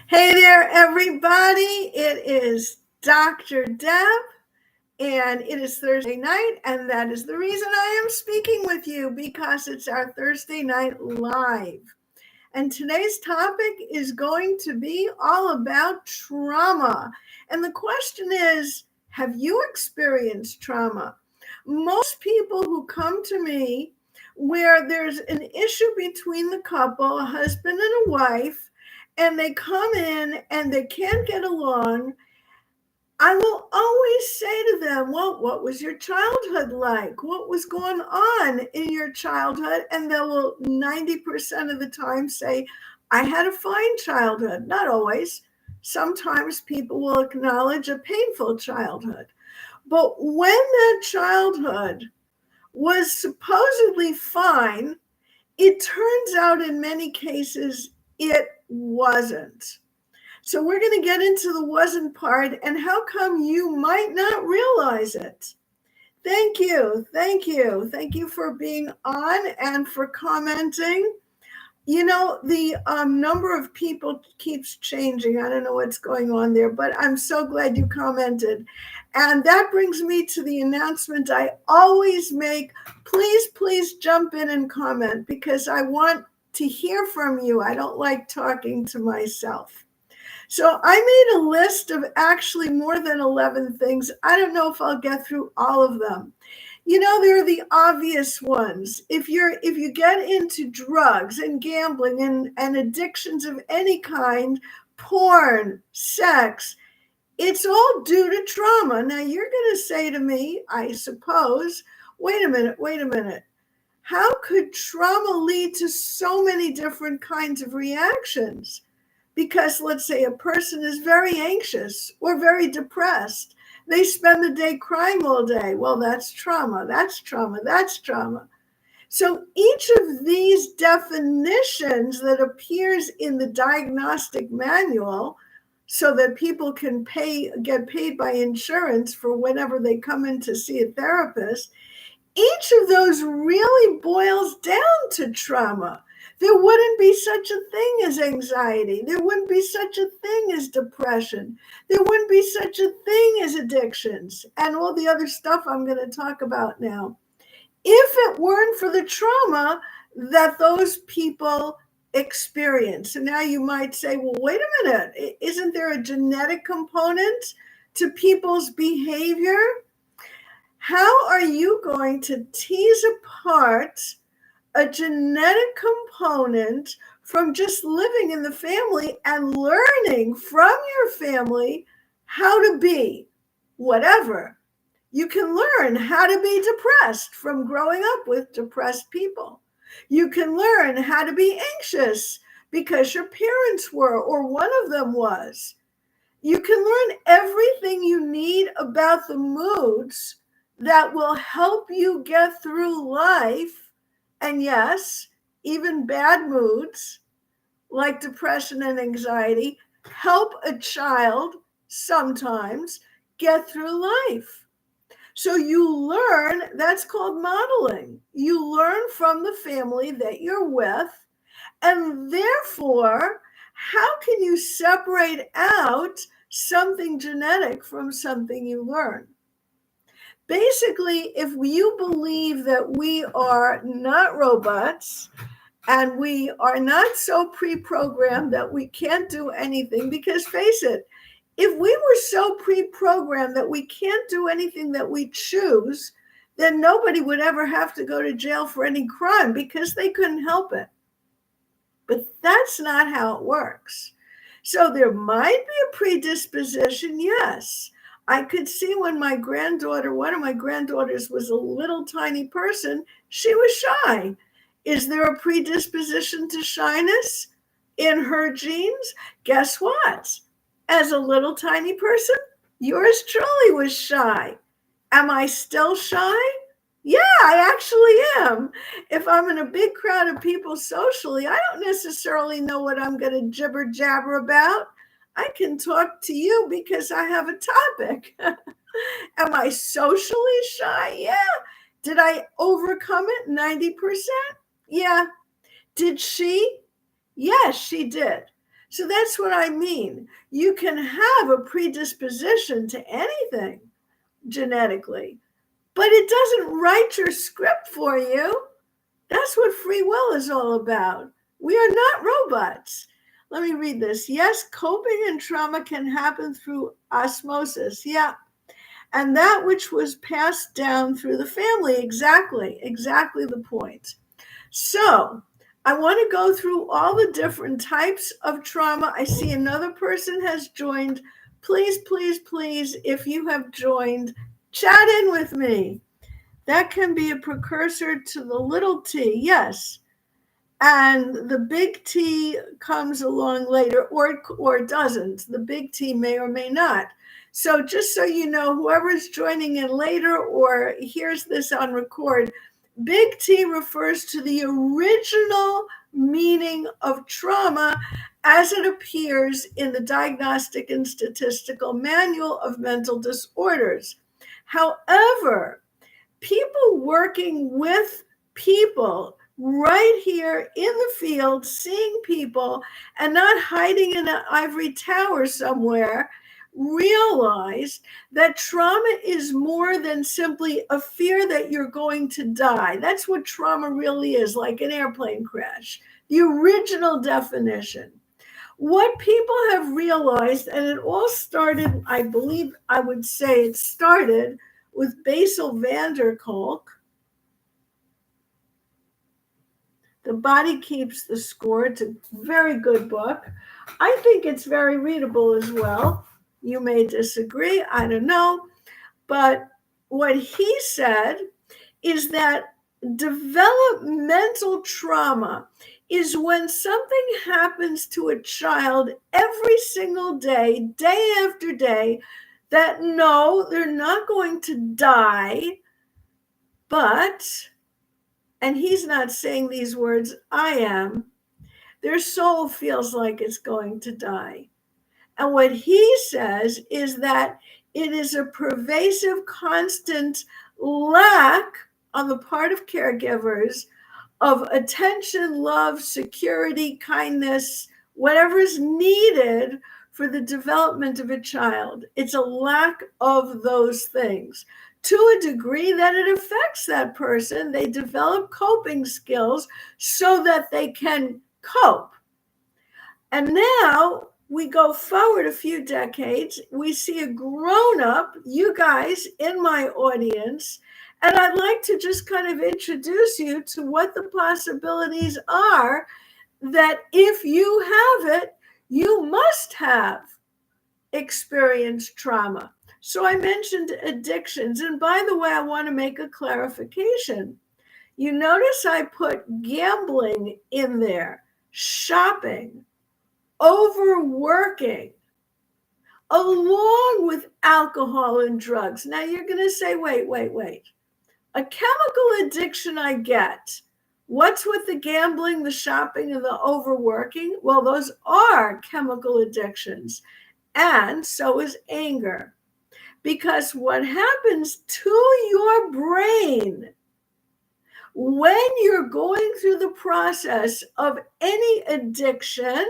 Hey there, everybody. It is Dr. Deb, and it is Thursday night, and that is the reason I am speaking with you because it's our Thursday night live. And today's topic is going to be all about trauma. And the question is, have you experienced trauma? Most people who come to me where there's an issue between the couple, a husband and a wife, and they come in and they can't get along, I will always say to them, well, what was your childhood like? What was going on in your childhood? And they will 90% of the time say, I had a fine childhood. Not always. Sometimes people will acknowledge a painful childhood. But when that childhood was supposedly fine, it turns out in many cases it wasn't. So we're going to get into the wasn't part and how come you might not realize it. Thank you. Thank you. Thank you for being on and for commenting. You know, the number of people keeps changing. I don't know what's going on there, but I'm so glad you commented. And that brings me to the announcement I always make. Please, please jump in and comment because I want to hear from you. I don't like talking to myself. So I made a list of actually more than 11 things. I don't know if I'll get through all of them. You know, there are the obvious ones. If you get into drugs and gambling and addictions of any kind, porn, sex, it's all due to trauma. Now you're going to say to me, I suppose, wait a minute. How could trauma lead to so many different kinds of reactions? Because let's say a person is very anxious or very depressed. They spend the day crying all day. Well, that's trauma. That's trauma. That's trauma. So each of these definitions that appears in the diagnostic manual so that people can get paid by insurance for whenever they come in to see a therapist, each of those really boils down to trauma. There wouldn't be such a thing as anxiety. There wouldn't be such a thing as depression. There wouldn't be such a thing as addictions and all the other stuff I'm going to talk about now. If it weren't for the trauma that those people experience. And now you might say, well, wait a minute. Isn't there a genetic component to people's behavior? How are you going to tease apart a genetic component from just living in the family and learning from your family how to be whatever? You can learn how to be depressed from growing up with depressed people. You can learn how to be anxious because your parents were or one of them was. You can learn everything you need about the moods that will help you get through life. And yes, even bad moods like depression and anxiety help a child sometimes get through life. So you learn, that's called modeling. You learn from the family that you're with, and therefore, how can you separate out something genetic from something you learn? Basically, if you believe that we are not robots and we are not so pre-programmed that we can't do anything, because face it, if we were so pre-programmed that we can't do anything that we choose, then nobody would ever have to go to jail for any crime because they couldn't help it. But that's not how it works. So there might be a predisposition, yes. I could see when my granddaughter, one of my granddaughters was a little tiny person, she was shy. Is there a predisposition to shyness in her genes? Guess what? As a little tiny person, yours truly was shy. Am I still shy? Yeah, I actually am. If I'm in a big crowd of people socially, I don't necessarily know what I'm going to jibber jabber about. I can talk to you because I have a topic. Am I socially shy? Yeah. Did I overcome it 90%? Yeah. Did she? Yes, she did. So that's what I mean. You can have a predisposition to anything genetically, but it doesn't write your script for you. That's what free will is all about. We are not robots. Let me read this. Yes, coping and trauma can happen through osmosis. Yeah. And that which was passed down through the family. Exactly the point. So I want to go through all the different types of trauma. I see another person has joined. Please, please, please, if you have joined, chat in with me. That can be a precursor to the little t, yes. And the big T comes along later, or doesn't. The big T may or may not. So just so you know, whoever's joining in later or hears this on record, big T refers to the original meaning of trauma as it appears in the Diagnostic and Statistical Manual of Mental Disorders. However, people working with people right here in the field, seeing people and not hiding in an ivory tower somewhere, realize that trauma is more than simply a fear that you're going to die. That's what trauma really is, like an airplane crash, the original definition. What people have realized, and it all started, I believe I would say it started with Bessel van der Kolk. The Body Keeps the Score. It's a very good book. I think it's very readable as well. You may disagree, I don't know. But what he said is that developmental trauma is when something happens to a child every single day, day after day, that no, they're not going to die, but, and he's not saying these words, I am, their soul feels like it's going to die. And what he says is that it is a pervasive, constant lack on the part of caregivers of attention, love, security, kindness, whatever is needed for the development of a child. It's a lack of those things to a degree that it affects that person. They develop coping skills so that they can cope. And now we go forward a few decades, we see a grown-up, you guys in my audience, and I'd like to just kind of introduce you to what the possibilities are that if you have it, you must have experienced trauma. So I mentioned addictions. And by the way, I want to make a clarification. You notice I put gambling in there, shopping, overworking, along with alcohol and drugs. Now you're going to say, wait. A chemical addiction I get. What's with the gambling, the shopping, and the overworking? Well, those are chemical addictions. And so is anger. Because what happens to your brain when you're going through the process of any addiction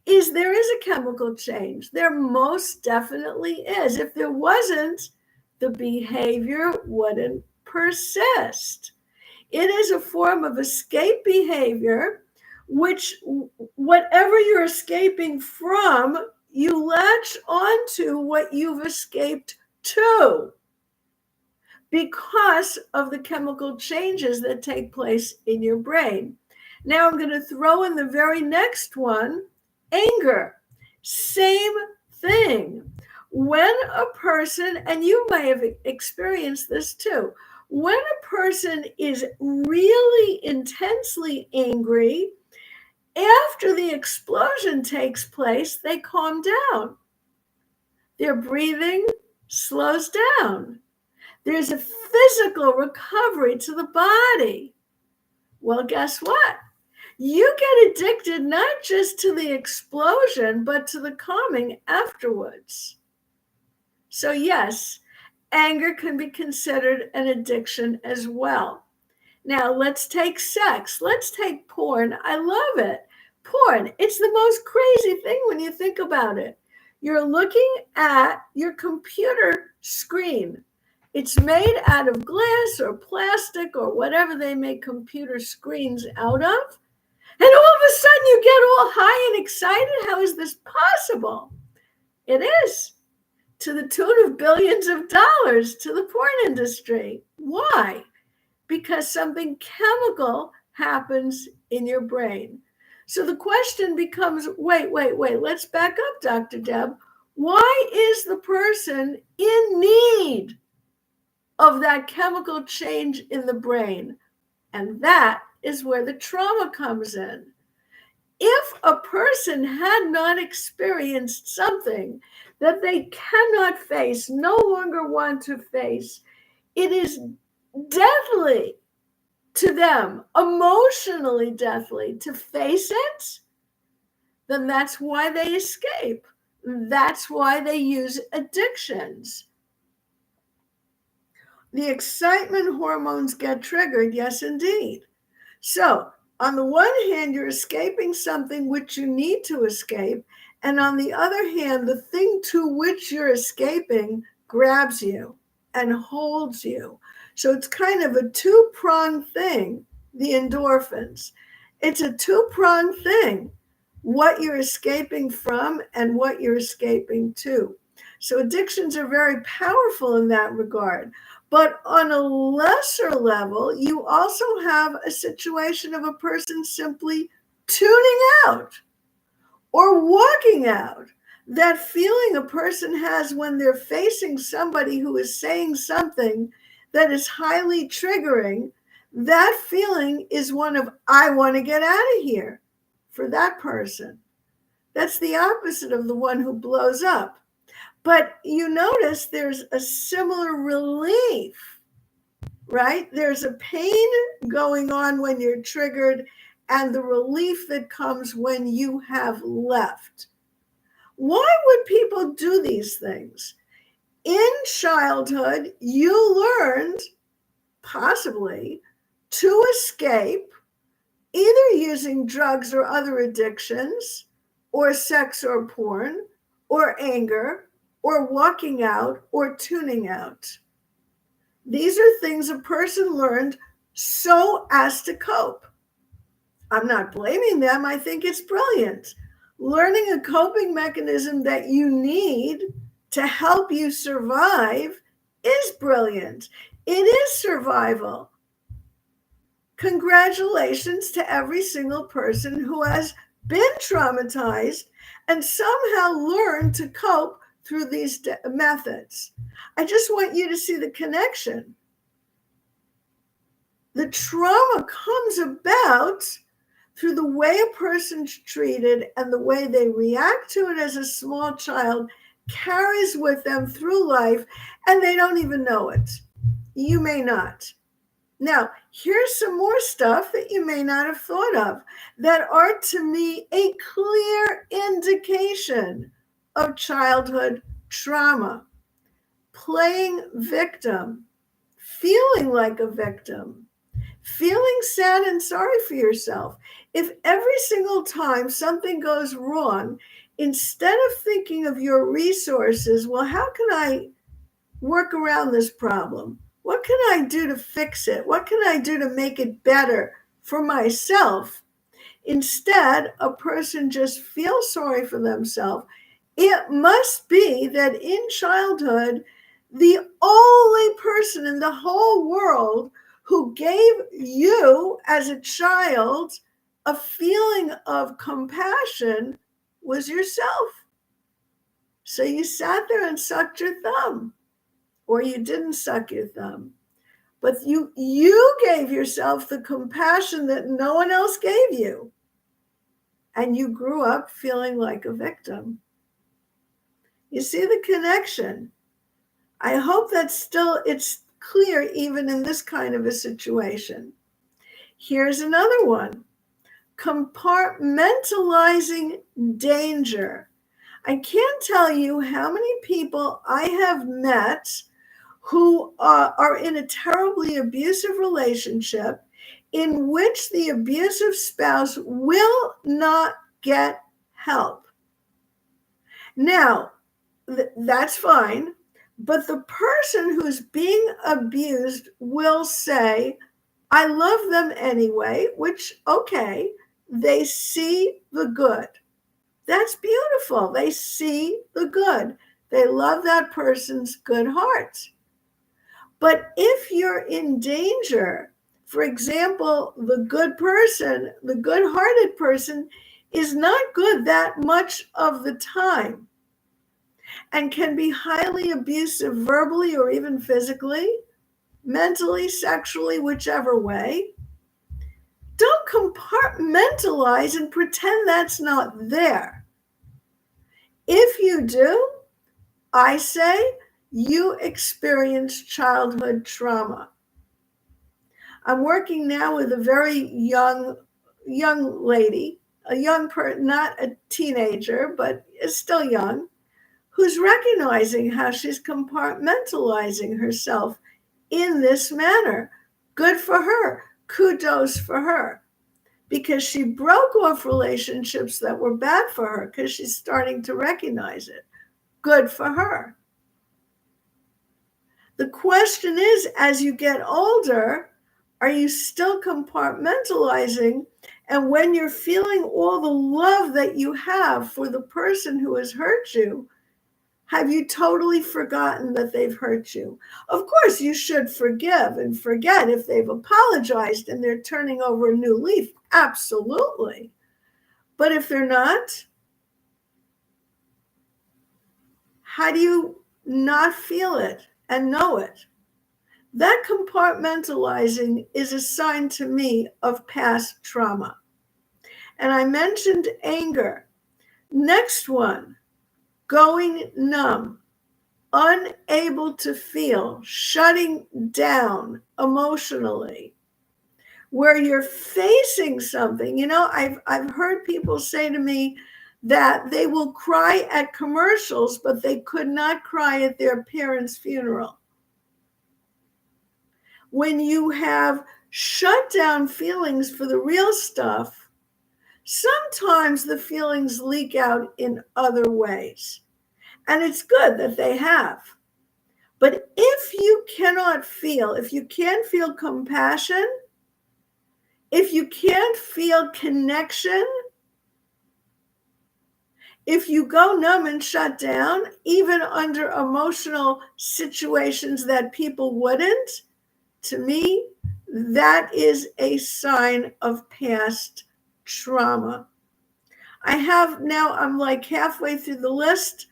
is there is a chemical change. There most definitely is. If there wasn't, the behavior wouldn't persist. It is a form of escape behavior, which whatever you're escaping from, you latch onto what you've escaped to because of the chemical changes that take place in your brain. Now I'm going to throw in the very next one, anger. Same thing. When a person, and you may have experienced this too, when a person is really intensely angry, after the explosion takes place, they calm down. Their breathing slows down. There's a physical recovery to the body. Well, guess what? You get addicted not just to the explosion, but to the calming afterwards. So yes, anger can be considered an addiction as well. Now let's take sex. Let's take porn. I love it. Porn. It's the most crazy thing when you think about it. You're looking at your computer screen. It's made out of glass or plastic or whatever they make computer screens out of. And all of a sudden you get all high and excited. How is this possible? It is, to the tune of billions of dollars to the porn industry. Why? Because something chemical happens in your brain. So the question becomes, wait, let's back up, Dr. Deb. Why is the person in need of that chemical change in the brain? And that is where the trauma comes in. If a person had not experienced something that they cannot face, no longer want to face, it is deadly to them, emotionally deathly, to face it, then that's why they escape. That's why they use addictions. The excitement hormones get triggered, yes, indeed. So, on the one hand, you're escaping something which you need to escape, and on the other hand, the thing to which you're escaping grabs you and holds you. So it's kind of a two-pronged thing, the endorphins. It's a two-pronged thing, what you're escaping from and what you're escaping to. So addictions are very powerful in that regard. But on a lesser level, you also have a situation of a person simply tuning out or walking out. That feeling a person has when they're facing somebody who is saying something that is highly triggering, that feeling is one of, I want to get out of here, for that person. That's the opposite of the one who blows up. But you notice there's a similar relief, right? There's a pain going on when you're triggered and the relief that comes when you have left. Why would people do these things? In childhood, you learned, possibly, to escape either using drugs or other addictions, or sex or porn, or anger, or walking out, or tuning out. These are things a person learned so as to cope. I'm not blaming them. I think it's brilliant. Learning a coping mechanism that you need to help you survive is brilliant. It is survival. Congratulations to every single person who has been traumatized and somehow learned to cope through these methods. I just want you to see the connection. The trauma comes about through the way a person's treated and the way they react to it as a small child carries with them through life, and they don't even know it. You may not. Now, here's some more stuff that you may not have thought of that are, to me, a clear indication of childhood trauma. Playing victim, feeling like a victim, feeling sad and sorry for yourself. If every single time something goes wrong, instead of thinking of your resources, well, how can I work around this problem? What can I do to fix it? What can I do to make it better for myself? Instead, a person just feels sorry for themselves. It must be that in childhood, the only person in the whole world who gave you as a child a feeling of compassion was yourself. So you sat there and sucked your thumb, or you didn't suck your thumb, but you gave yourself the compassion that no one else gave you. And you grew up feeling like a victim. You see the connection? I hope that it's clear even in this kind of a situation. Here's another one. Compartmentalizing danger. I can't tell you how many people I have met who are in a terribly abusive relationship in which the abusive spouse will not get help. Now, that's fine, but the person who's being abused will say, I love them anyway, which, okay, they see the good. That's beautiful. They see the good. They love that person's good heart. But if you're in danger, for example, the good person, the good-hearted person is not good that much of the time and can be highly abusive verbally or even physically, mentally, sexually, whichever way. Don't compartmentalize and pretend that's not there. If you do, I say you experience childhood trauma. I'm working now with a very young lady, a young person, not a teenager, but is still young, who's recognizing how she's compartmentalizing herself in this manner. Good for her. Kudos for her. Because she broke off relationships that were bad for her because she's starting to recognize it. Good for her. The question is, as you get older, are you still compartmentalizing? And when you're feeling all the love that you have for the person who has hurt you, have you totally forgotten that they've hurt you? Of course, you should forgive and forget if they've apologized and they're turning over a new leaf. Absolutely. But if they're not, how do you not feel it and know it? That compartmentalizing is a sign to me of past trauma. And I mentioned anger. Next one, going numb, unable to feel, shutting down emotionally, where you're facing something. You know, I've heard people say to me that they will cry at commercials, but they could not cry at their parents' funeral. When you have shut down feelings for the real stuff, sometimes the feelings leak out in other ways. And it's good that they have. But if you cannot feel, if you can't feel compassion, if you can't feel connection, if you go numb and shut down, even under emotional situations that people wouldn't, to me, that is a sign of past trauma. I'm like halfway through the list.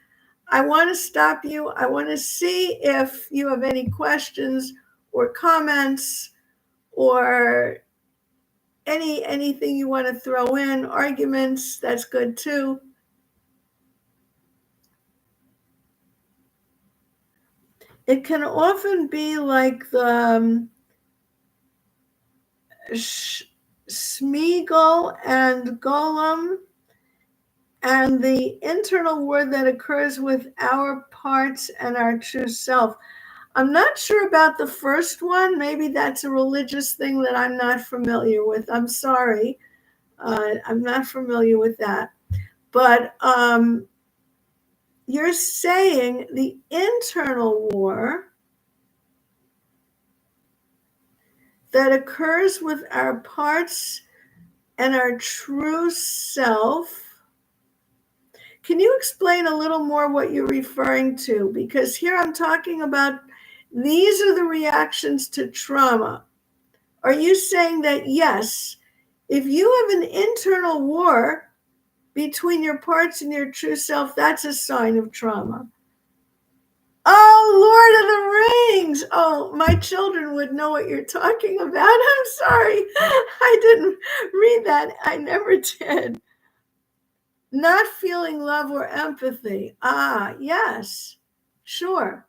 I want to stop you. I want to see if you have any questions or comments or anything you want to throw in, arguments, that's good too. It can often be like the Smeagol and Golem, and the internal war that occurs with our parts and our true self. I'm not sure about the first one. Maybe that's a religious thing that I'm not familiar with. I'm sorry. I'm not familiar with that. But you're saying the internal war that occurs with our parts and our true self. Can you explain a little more what you're referring to? Because here I'm talking about these are the reactions to trauma. Are you saying that, yes, if you have an internal war between your parts and your true self, that's a sign of trauma? Oh, Lord of the Rings. Oh, my children would know what you're talking about. I'm sorry. I didn't read that. I never did. Not feeling love or empathy. Ah, yes. Sure.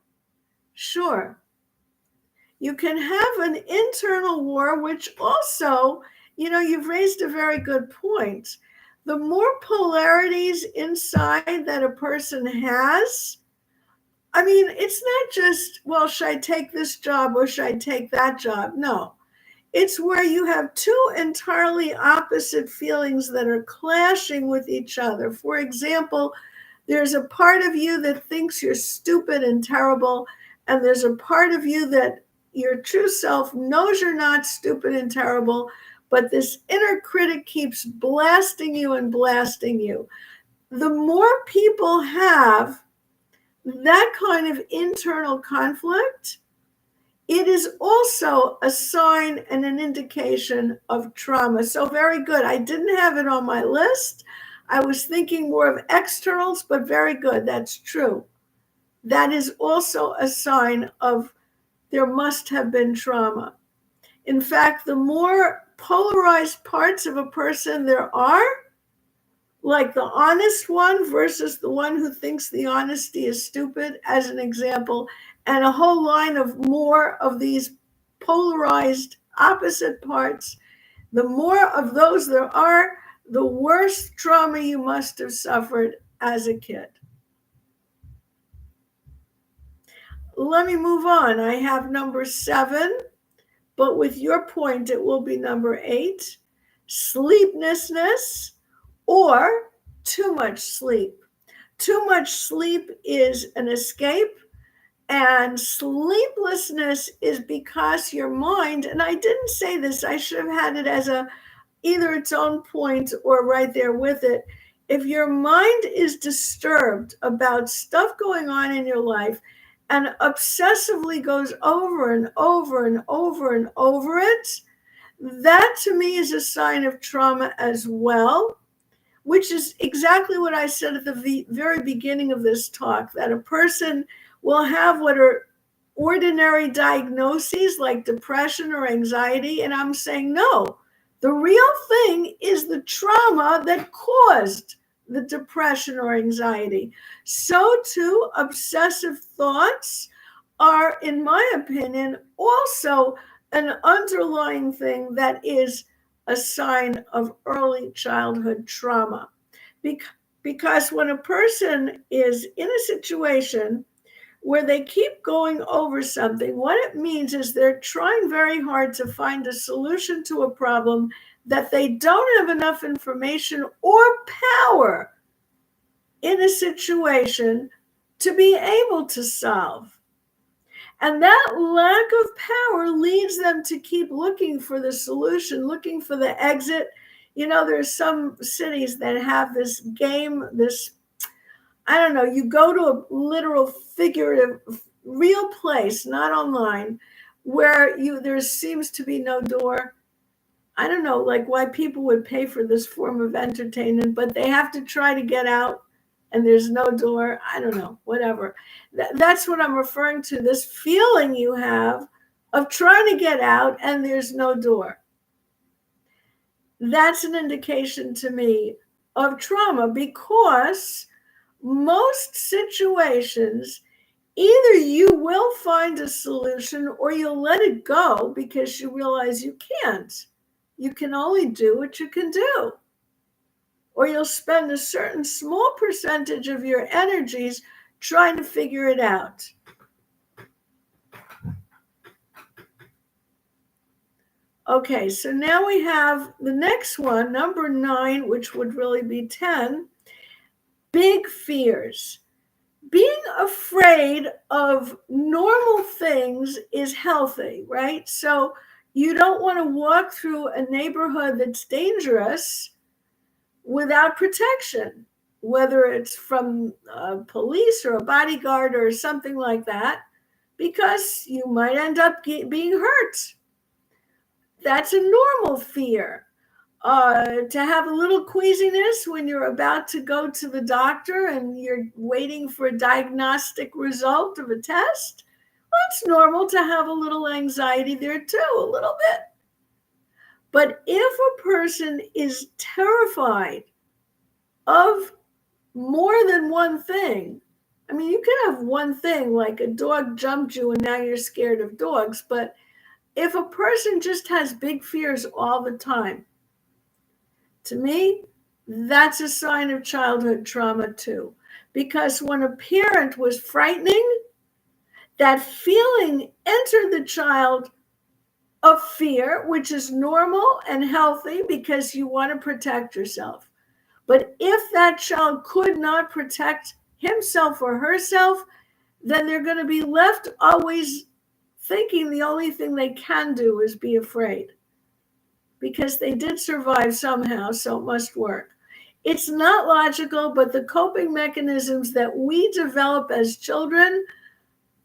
You can have an internal war, which also, you've raised a very good point. The more polarities inside that a person has, it's not just, well, should I take this job or should I take that job? No. It's where you have two entirely opposite feelings that are clashing with each other. For example, there's a part of you that thinks you're stupid and terrible, and there's a part of you that your true self knows you're not stupid and terrible, but this inner critic keeps blasting you and blasting you. The more people have that kind of internal conflict, it is also a sign and an indication of trauma. So very good. I didn't have it on my list. I was thinking more of externals, but very good. That's true. That is also a sign of there must have been trauma. In fact, the more polarized parts of a person there are, like the honest one versus the one who thinks the honesty is stupid, as an example, and a whole line of more of these polarized opposite parts, the more of those there are, the worse trauma you must have suffered as a kid. Let me move on. I have number 7, but with your point, it will be number 8, sleeplessness or too much sleep. Too much sleep is an escape, and sleeplessness is because your mind, and I didn't say this, I should have had it as either its own point or right there with it. If your mind is disturbed about stuff going on in your life and obsessively goes over and over and over and over it, that to me is a sign of trauma as well, which is exactly what I said at the very beginning of this talk, that a person will have what are ordinary diagnoses like depression or anxiety. And I'm saying, no, the real thing is the trauma that caused the depression or anxiety. So too, obsessive thoughts are, in my opinion, also an underlying thing that is a sign of early childhood trauma. Because when a person is in a situation where they keep going over something, what it means is they're trying very hard to find a solution to a problem that they don't have enough information or power in a situation to be able to solve. And that lack of power leads them to keep looking for the solution, looking for the exit. You know, there's some cities that have this game, I don't know, you go to a literal, figurative, real place, not online, where there seems to be no door. I don't know, like why people would pay for this form of entertainment, but they have to try to get out and there's no door. I don't know, whatever. That's what I'm referring to, this feeling you have of trying to get out and there's no door. That's an indication to me of trauma, because most situations, either you will find a solution or you'll let it go because you realize you can't. You can only do what you can do. Or you'll spend a certain small percentage of your energies trying to figure it out. Okay, so now we have the next one, number 9, which would really be 10, big fears. Being afraid of normal things is healthy, right? So you don't want to walk through a neighborhood that's dangerous without protection, whether it's from police or a bodyguard or something like that, because you might end up being hurt. That's a normal fear. To have a little queasiness when you're about to go to the doctor and you're waiting for a diagnostic result of a test, well, it's normal to have a little anxiety there too, a little bit. But if a person is terrified of more than one thing, I mean, you can have one thing, like a dog jumped you and now you're scared of dogs, but if a person just has big fears all the time, to me, that's a sign of childhood trauma too. Because when a parent was frightening, that feeling entered the child of fear, which is normal and healthy because you want to protect yourself. But if that child could not protect himself or herself, then they're going to be left always thinking the only thing they can do is be afraid, because they did survive somehow, so it must work. It's not logical, but the coping mechanisms that we develop as children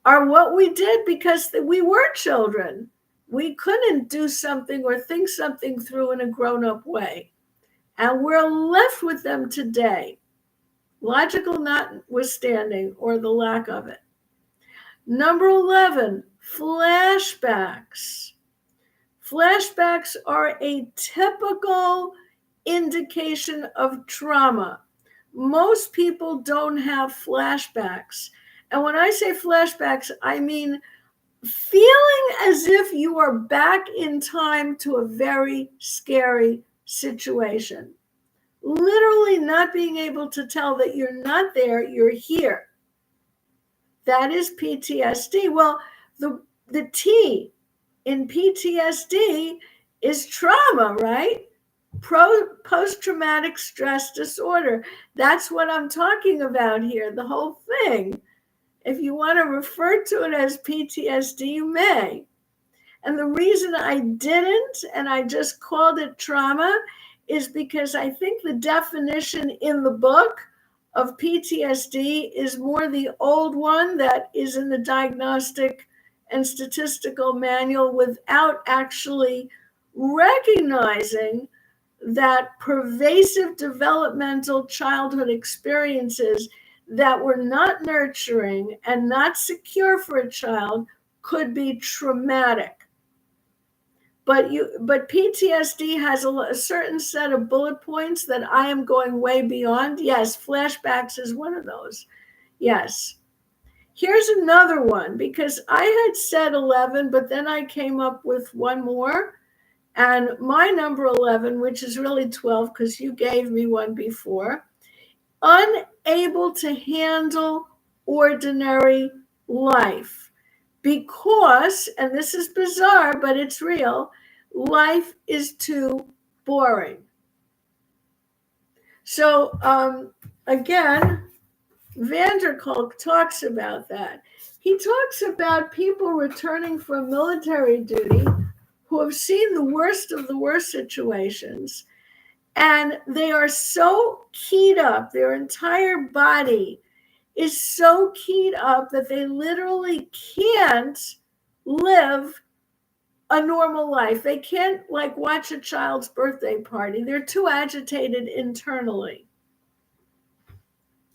are what we did because we were children. We couldn't do something or think something through in a grown-up way. And we're left with them today, logical notwithstanding, or the lack of it. Number 11, flashbacks. Flashbacks are a typical indication of trauma. Most people don't have flashbacks. And when I say flashbacks, I mean feeling as if you are back in time to a very scary situation. Literally not being able to tell that you're not there, you're here. That is PTSD. Well, the T in PTSD is trauma, right? Post-traumatic stress disorder. That's what I'm talking about here, the whole thing. If you want to refer to it as PTSD, you may. And the reason I didn't, and I just called it trauma, is because I think the definition in the book of PTSD is more the old one that is in the diagnostic and statistical manual, without actually recognizing that pervasive developmental childhood experiences that were not nurturing and not secure for a child could be traumatic. But PTSD has a certain set of bullet points that I am going way beyond. Yes, flashbacks is one of those. Yes. Here's another one, because I had said 11, but then I came up with one more. And my number 11, which is really 12 because you gave me one before, unable to handle ordinary life. Because, and this is bizarre, but it's real, life is too boring. So again, van der Kolk talks about that. He talks about people returning from military duty who have seen the worst of the worst situations, and they are so keyed up, their entire body is so keyed up that they literally can't live a normal life. They can't watch a child's birthday party. They're too agitated internally.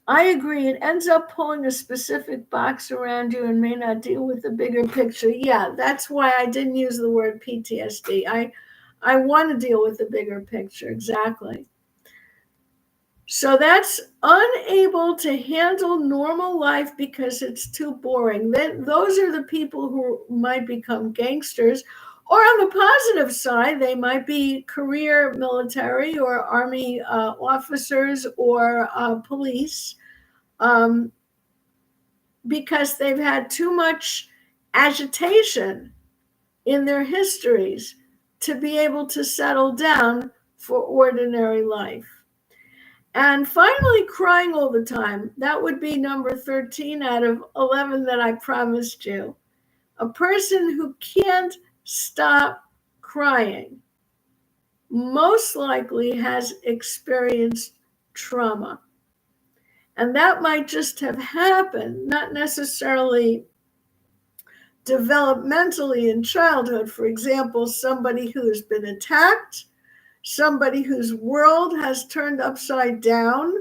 I agree. It ends up pulling a specific box around you and may not deal with the bigger picture. Yeah, that's why I didn't use the word PTSD. I want to deal with the bigger picture. Exactly. So that's unable to handle normal life because it's too boring. Those are the people who might become gangsters. Or on the positive side, they might be career military or army officers or police, because they've had too much agitation in their histories to be able to settle down for ordinary life. And finally, crying all the time. That would be number 13 out of 11 that I promised you. A person who can't stop crying most likely has experienced trauma. And that might just have happened, not necessarily developmentally in childhood. For example, somebody who has been attacked, somebody whose world has turned upside down,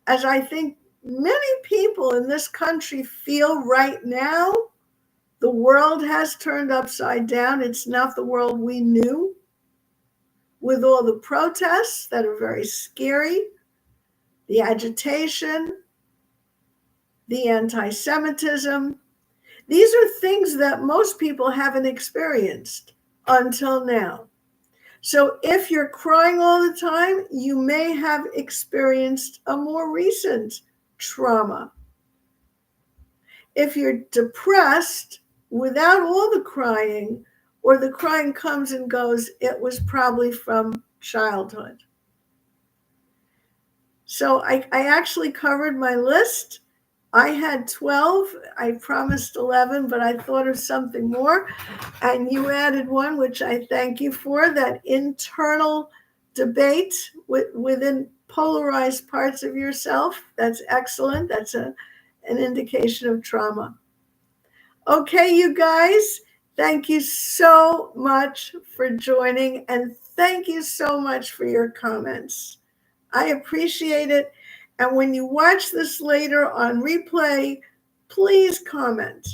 as I think many people in this country feel right now. The world has turned upside down. It's not the world we knew, with all the protests that are very scary, the agitation, the anti-Semitism. These are things that most people haven't experienced until now. So if you're crying all the time, you may have experienced a more recent trauma. If you're depressed without all the crying, or the crying comes and goes, it was probably from childhood. So I actually covered my list. I had 12. I promised 11, but I thought of something more. And you added one, which I thank you for, that internal debate within polarized parts of yourself. That's excellent. That's an indication of trauma. Okay, you guys, thank you so much for joining, and thank you so much for your comments. I appreciate it. And when you watch this later on replay, please comment.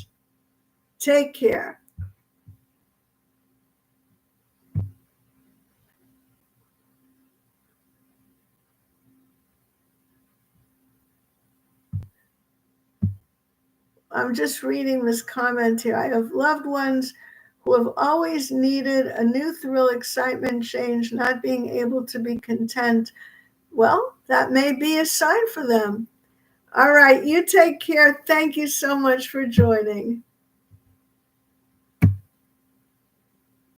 Take care. I'm just reading this comment here. I have loved ones who have always needed a new thrill, excitement, change, not being able to be content. Well, that may be a sign for them. All right, you take care. Thank you so much for joining.